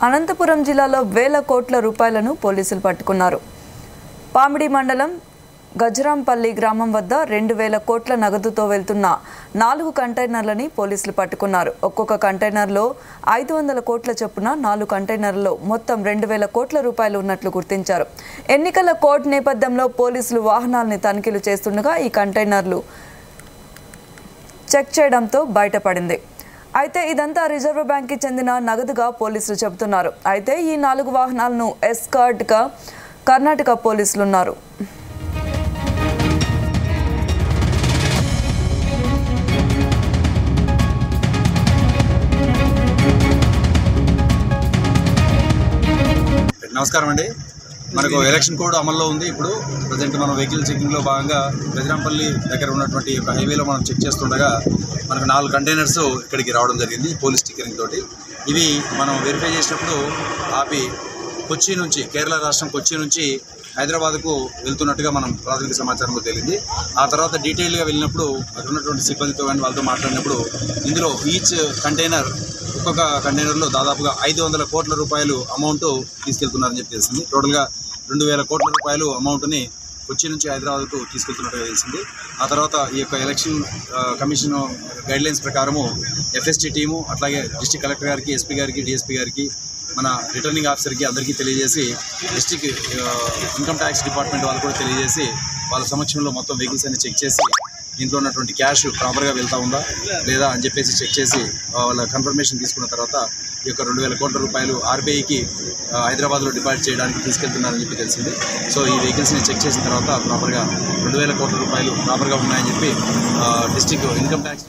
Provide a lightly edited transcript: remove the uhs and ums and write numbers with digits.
అనంతపురం జిల్లాలో వేల కోట్ల రూపాయలను పోలీసులు పట్టుకున్నారు. పామిడి మండలం గజరాంపల్లి గ్రామం వద్ద 2000 కోట్ల నగదుతో వెళ్తున్న 4 కంటైనర్లని పోలీసులు పట్టుకున్నారు. ఒక్కొక్క కంటైనర్లో 500 కోట్ల చొప్పున 4 కంటైనర్లలో మొత్తం 2000 కోట్ల రూపాయలు ఉన్నట్లు గుర్తించారు. ఎన్నికల కోడ్ నేపథ్యంలో పోలీసులు వాహనాలను తనిఖీలు చేస్తుండగా ఈ కంటైనర్లు చెక్ చేయడంతో బయటపడింది. అయితే ఇదంతా రిజర్వ్ బ్యాంక్కి చెందిన నగదుగా పోలీసులు చెబుతున్నారు. అయితే ఈ 4 వాహనాలను ఎస్కార్ట్గా కర్ణాటక పోలీసులు ఉన్నారు. నమస్కారం అండి. మనకు ఎలక్షన్ కోడ్ అమల్లో ఉంది. ఇప్పుడు ప్రజెంట్ మనం వెహికల్ చెకింగ్లో భాగంగా గజరాంపల్లి దగ్గర ఉన్నటువంటి ఒక హైవేలో మనం చెక్ చేస్తుండగా మనకు 4 కంటైనర్స్ ఇక్కడికి రావడం జరిగింది పోలీస్ స్టిక్కరింగ్ తోటి. ఇవి మనం వెరిఫై చేసినప్పుడు ఆపి కొచ్చి నుంచి, కేరళ రాష్ట్రం కొచ్చి నుంచి హైదరాబాద్కు వెళ్తున్నట్టుగా మనం ప్రాథమిక సమాచారంలో తేలింది. ఆ తర్వాత డీటెయిల్గా వెళ్ళినప్పుడు అక్కడ ఉన్నటువంటి సిబ్బందితో కానీ వాళ్ళతో మాట్లాడినప్పుడు ఇందులో ఈచ్ కంటైనర్, ఒక్కొక్క కంటైనర్లో దాదాపుగా 500 కోట్ల రూపాయలు అమౌంట్ తీసుకెళ్తున్నారని చెప్పి తెలిసింది. టోటల్గా 2000 కోట్ల రూపాయలు అమౌంట్ని కొచ్చి నుంచి హైదరాబాద్కు తీసుకెళ్తున్నట్టుగా తెలిసింది. ఆ తర్వాత ఈ యొక్క ఎలక్షన్ కమిషన్ గైడ్లైన్స్ ప్రకారము ఎఫ్ఎస్టీ టీము, అట్లాగే డిస్ట్రిక్ట్ కలెక్టర్ గారికి, ఎస్పీ గారికి, డిఎస్పీ గారికి, మన రిటర్నింగ్ ఆఫీసర్కి అందరికీ తెలియజేసి, డిస్ట్రిక్ట్ ఇన్కమ్ ట్యాక్స్ డిపార్ట్మెంట్ వాళ్ళు కూడా తెలియజేసి వాళ్ళ సమక్షంలో మొత్తం వెహికల్స్ అన్ని చెక్ చేసి దీంట్లో ఉన్నటువంటి క్యాష్ ప్రాపర్గా వెళ్తూ ఉందా లేదా అని చెప్పేసి చెక్ చేసి వాళ్ళ కన్ఫర్మేషన్ తీసుకున్న తర్వాత ఈ యొక్క 2000 కోట్ల రూపాయలు ఆర్బీఐకి హైదరాబాద్లో డిపాజిట్ చేయడానికి తీసుకెళ్తున్నారని చెప్పి తెలిసింది. సో ఈ వెహికల్స్ని చెక్ చేసిన తర్వాత ప్రాపర్గా 2000 కోట్ల రూపాయలు ప్రాపర్గా ఉన్నాయని చెప్పి డిస్ట్రిక్ట్ ఇన్కమ్ ట్యాక్స్